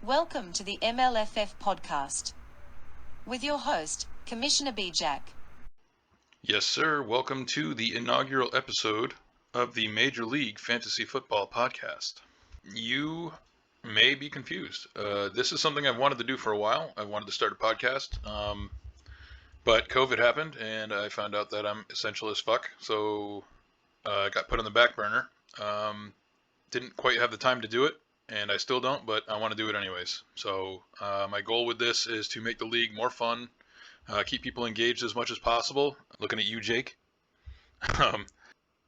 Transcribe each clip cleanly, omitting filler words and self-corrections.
Welcome to the MLFF podcast with your host, Commissioner B. Jack. Yes, sir. Welcome to the inaugural episode of the Major League Fantasy Football podcast. You may be confused. This is something I've wanted to do for a while. I wanted to start a podcast, but COVID happened, and I found out that I'm essential as fuck, so I got put on the back burner. Didn't quite have the time to do it, and I still don't, but I want to do it anyways. So my goal with this is to make the league more fun, keep people engaged as much as possible. Looking at you, Jake.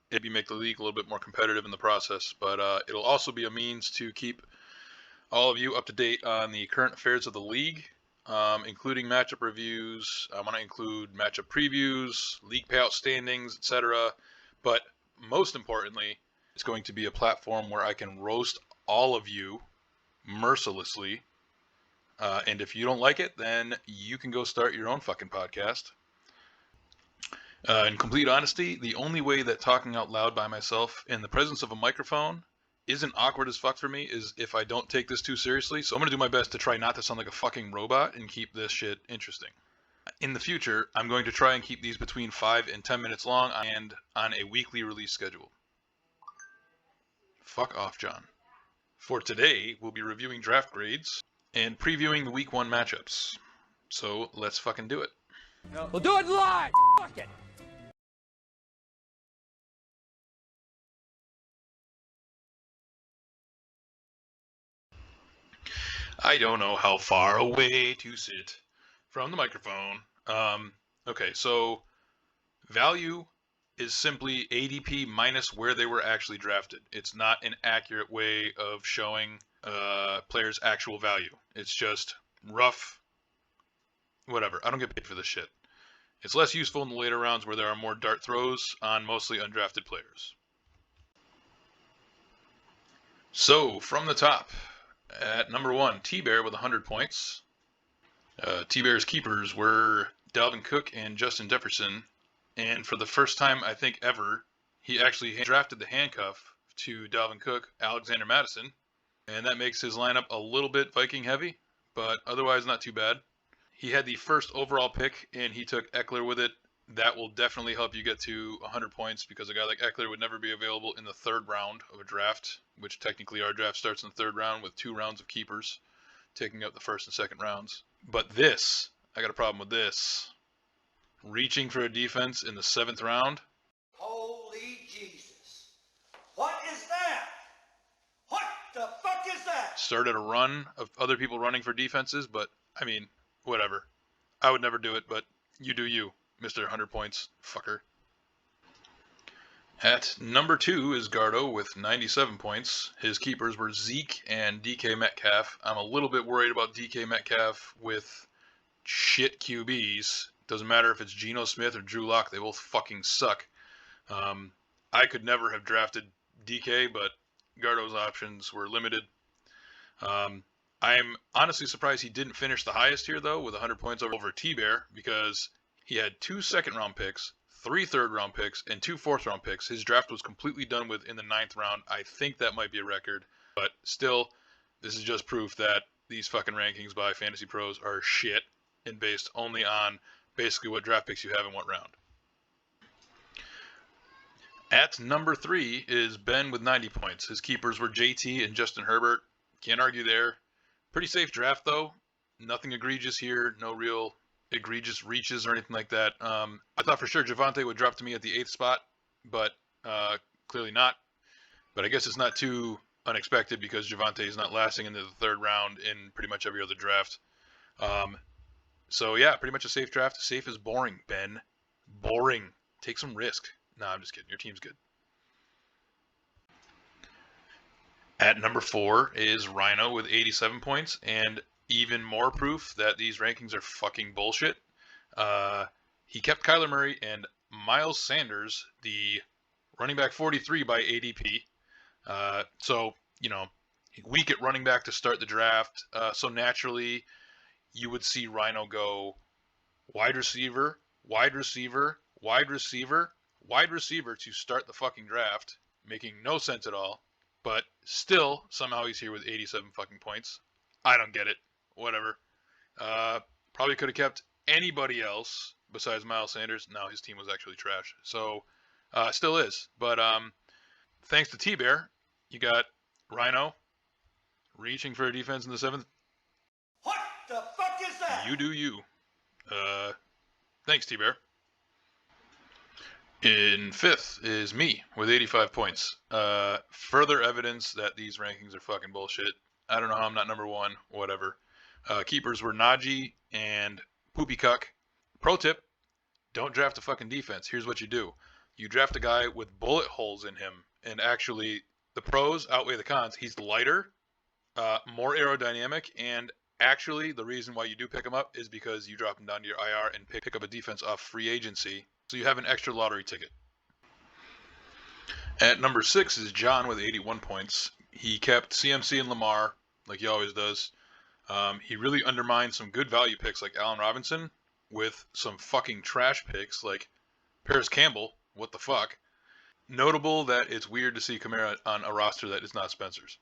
Maybe make the league a little bit more competitive in the process, but it'll also be a means to keep all of you up to date on the current affairs of the league, including matchup reviews. I want to include matchup previews, league payout standings, etc. But most importantly, it's going to be a platform where I can roast all of you mercilessly. And if you don't like it, then you can go start your own fucking podcast. In complete honesty, the only way that talking out loud by myself in the presence of a microphone isn't awkward as fuck for me is if I don't take this too seriously. So I'm going to do my best to try not to sound like a fucking robot and keep this shit interesting. In the future, I'm going to try and keep these between 5 and 10 minutes long and on a weekly release schedule. Fuck off, John. For today, we'll be reviewing draft grades and previewing the week 1 matchups. So let's fucking do it. We'll do it live! Fuck it! I don't know how far away to sit from the microphone. Okay, so value is simply ADP minus where they were actually drafted. It's not an accurate way of showing players' actual value. It's just rough, whatever. I don't get paid for this shit. It's less useful in the later rounds where there are more dart throws on mostly undrafted players. So, from the top, at number 1, T-Bear with 100 points. T-Bear's keepers were Dalvin Cook and Justin Jefferson. And for the first time, I think ever, he actually drafted the handcuff to Dalvin Cook, Alexander Mattison. And that makes his lineup a little bit Viking heavy, but otherwise not too bad. He had the first overall pick, and he took Eckler with it. That will definitely help you get to 100 points because a guy like Eckler would never be available in the 3rd round of a draft, which technically our draft starts in the 3rd round with 2 rounds of keepers, taking up the 1st and 2nd rounds. But this, I got a problem with this. Reaching for a defense in the 7th round. Holy Jesus. What is that? What the fuck is that? Started a run of other people running for defenses, but, I mean, whatever. I would never do it, but you do you, Mr. 100 points, fucker. At number 2 is Gardo with 97 points. His keepers were Zeke and DK Metcalf. I'm a little bit worried about DK Metcalf with shit QBs. Doesn't matter if it's Geno Smith or Drew Lock, they both fucking suck. I could never have drafted DK, but Gardo's options were limited. I'm honestly surprised he didn't finish the highest here, though, with 100 points over T-Bear, because he had 2 second-round picks, 3 third-round picks, and 2 fourth-round picks. His draft was completely done with in the 9th round. I think that might be a record, but still, this is just proof that these fucking rankings by Fantasy Pros are shit and based only on basically what draft picks you have in what round. At number 3 is Ben with 90 points. His keepers were JT and Justin Herbert. Can't argue there. Pretty safe draft, though. Nothing egregious here. No real egregious reaches or anything like that. I thought for sure Javonte would drop to me at the 8th spot, but clearly not. But I guess it's not too unexpected because Javonte is not lasting into the 3rd round in pretty much every other draft. So yeah, pretty much a safe draft. Safe is boring, Ben. Boring. Take some risk. Nah, I'm just kidding. Your team's good. At number 4 is Rhino with 87 points, and even more proof that these rankings are fucking bullshit. He kept Kyler Murray and Miles Sanders, the running back 43 by ADP. So, you know, weak at running back to start the draft. So naturally, you would see Rhino go wide receiver, wide receiver, wide receiver, wide receiver to start the fucking draft, making no sense at all. But still, somehow he's here with 87 fucking points. I don't get it. Whatever. Probably could have kept anybody else besides Miles Sanders. No, his team was actually trash. So, still is. But thanks to T-Bear, you got Rhino reaching for a defense in the 7th. What the fuck is that? You do you. Thanks, T-Bear. In 5th is me with 85 points. Further evidence that these rankings are fucking bullshit. I don't know how I'm not number 1. Whatever. Keepers were Najee and Poopy Cuck. Pro tip, don't draft a fucking defense. Here's what you do. You draft a guy with bullet holes in him. And actually, the pros outweigh the cons. He's lighter, more aerodynamic, and actually, the reason why you do pick him up is because you drop him down to your IR and pick up a defense off free agency. So you have an extra lottery ticket. At number 6 is John with 81 points. He kept CMC and Lamar, like he always does. He really undermined some good value picks like Allen Robinson with some fucking trash picks like Paris Campbell. What the fuck? Notable that it's weird to see Kamara on a roster that is not Spencer's.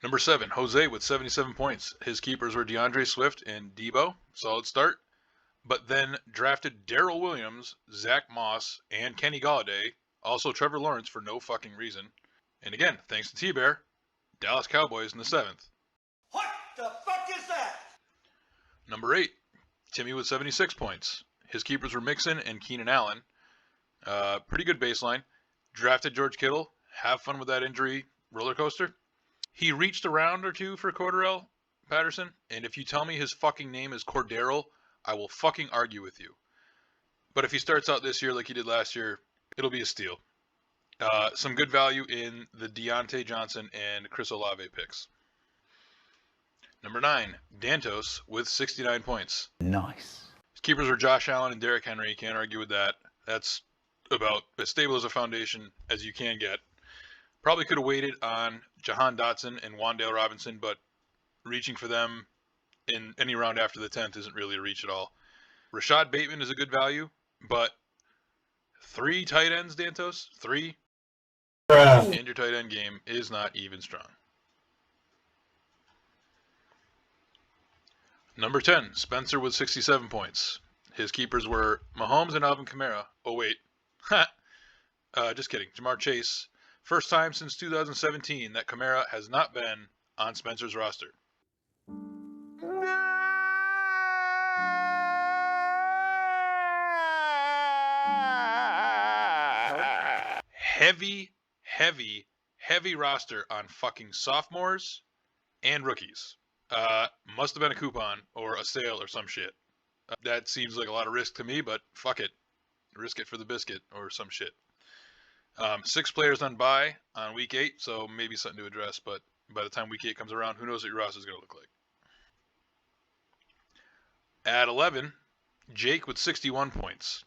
Number 7, Jose with 77 points. His keepers were DeAndre Swift and Debo. Solid start. But then drafted Darrell Williams, Zach Moss, and Kenny Golladay. Also Trevor Lawrence for no fucking reason. And again, thanks to T-Bear, Dallas Cowboys in the 7th. What the fuck is that? Number 8, Timmy with 76 points. His keepers were Mixon and Keenan Allen. Pretty good baseline. Drafted George Kittle. Have fun with that injury roller coaster. He reached a round or two for Cordarrelle Patterson, and if you tell me his fucking name is Cordero, I will fucking argue with you. But if he starts out this year like he did last year, it'll be a steal. Some good value in the Deontay Johnson and Chris Olave picks. Number 9, Dantos with 69 points. Nice. His keepers were Josh Allen and Derrick Henry. Can't argue with that. That's about as stable as a foundation as you can get. Probably could have waited on Jahan Dotson and Wan'Dale Robinson, but reaching for them in any round after the 10th isn't really a reach at all. Rashad Bateman is a good value, but 3 tight ends, Dantos? 3? And your tight end game is not even strong. Number 10, Spencer with 67 points. His keepers were Mahomes and Alvin Kamara. Oh, wait. Just kidding. Jamar Chase. First time since 2017 that Kamara has not been on Spencer's roster. Heavy roster on fucking sophomores and rookies. Must have been a coupon or a sale or some shit. That seems like a lot of risk to me, but fuck it. Risk it for the biscuit or some shit. 6 players on bye on week 8, so maybe something to address, but by the time week 8 comes around, who knows what your roster is going to look like. At 11, Jake with 61 points.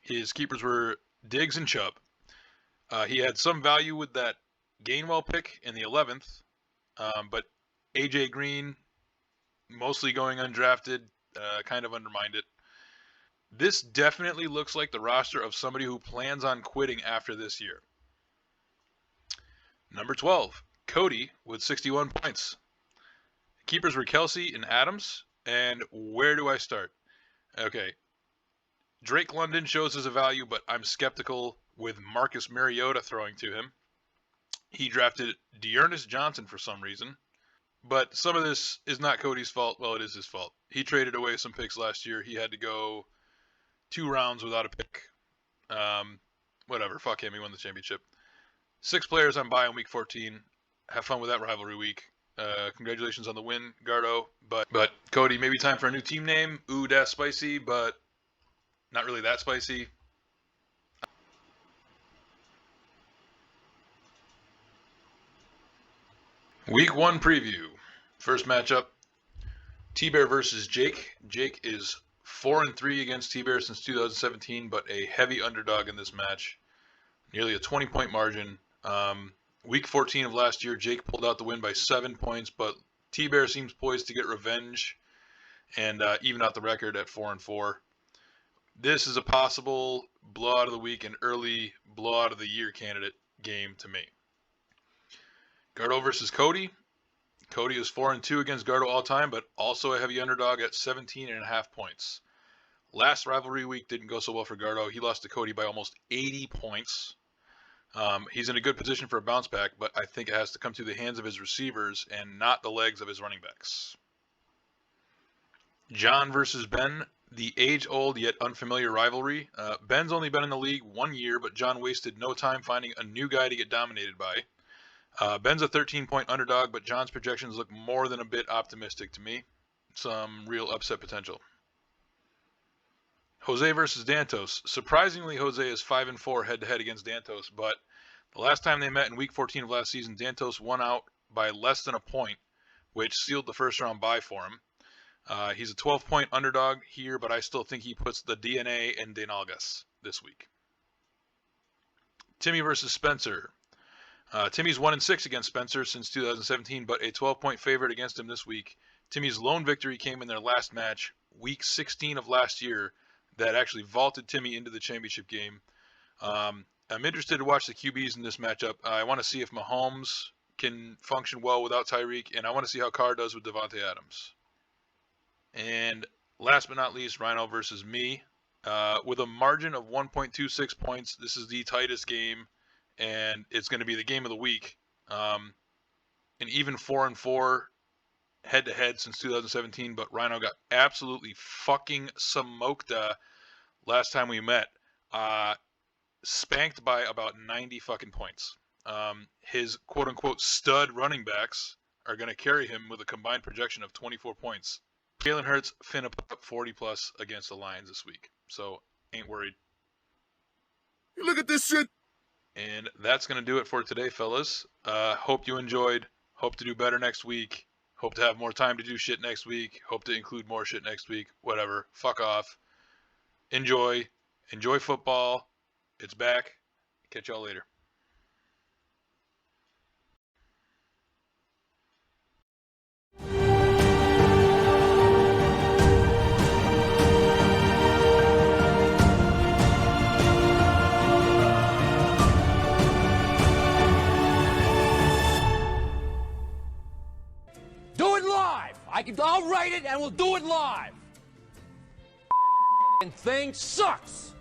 His keepers were Diggs and Chubb. He had some value with that Gainwell pick in the 11th, but AJ Green, mostly going undrafted, kind of undermined it. This definitely looks like the roster of somebody who plans on quitting after this year. Number 12, Cody with 61 points. Keepers were Kelsey and Adams, and where do I start? Okay, Drake London shows as a value, but I'm skeptical with Marcus Mariota throwing to him. He drafted Dearness Johnson for some reason, but some of this is not Cody's fault. Well, it is his fault. He traded away some picks last year. He had to go 2 rounds without a pick. Whatever, fuck him, he won the championship. 6 players on bye in week 14. Have fun with that rivalry week. Congratulations on the win, Gardo. But Cody, maybe time for a new team name. Ooh, that's spicy, but not really that spicy. Week 1 preview. First matchup, T-Bear versus Jake. Jake is 4-3 against T-Bear since 2017, but a heavy underdog in this match. Nearly a 20-point margin. Week 14 of last year, Jake pulled out the win by 7 points, but T-Bear seems poised to get revenge and even out the record at 4-4. This is a possible blowout of the week and early blowout of the year candidate game to me. Gardo versus Cody. Cody is 4-2 against Gardo all time, but also a heavy underdog at 17.5 points. Last rivalry week didn't go so well for Gardo. He lost to Cody by almost 80 points. He's in a good position for a bounce back, but I think it has to come through the hands of his receivers and not the legs of his running backs. John versus Ben, the age-old yet unfamiliar rivalry. Ben's only been in the league 1 year, but John wasted no time finding a new guy to get dominated by. Ben's a 13-point underdog, but John's projections look more than a bit optimistic to me. Some real upset potential. Jose versus Dantos. Surprisingly, Jose is 5-4 head-to-head against Dantos, but the last time they met in Week 14 of last season, Dantos won out by less than a point, which sealed the first-round bye for him. He's a 12-point underdog here, but I still think he puts the DNA in Denalgas this week. Timmy versus Spencer. Timmy's 1-6 against Spencer since 2017, but a 12-point favorite against him this week. Timmy's lone victory came in their last match, Week 16 of last year, that actually vaulted Timmy into the championship game. I'm interested to watch the QBs in this matchup. I want to see if Mahomes can function well without Tyreek, and I want to see how Carr does with Devontae Adams. And last but not least, Rhino versus me. With a margin of 1.26 points, this is the tightest game, and it's going to be the game of the week. An even 4-4 head-to-head since 2017, but Rhino got absolutely fucking smoked last time we met. Spanked by about 90 fucking points. His quote-unquote stud running backs are going to carry him with a combined projection of 24 points. Jalen Hurts finna put up 40-plus against the Lions this week, so ain't worried. Look at this shit! And that's going to do it for today, fellas. Hope you enjoyed. Hope to do better next week. Hope to have more time to do shit next week. Hope to include more shit next week. Whatever. Fuck off. Enjoy. Enjoy football. It's back. Catch y'all later. Do it live! I'll write it and we'll do it live! Thing sucks!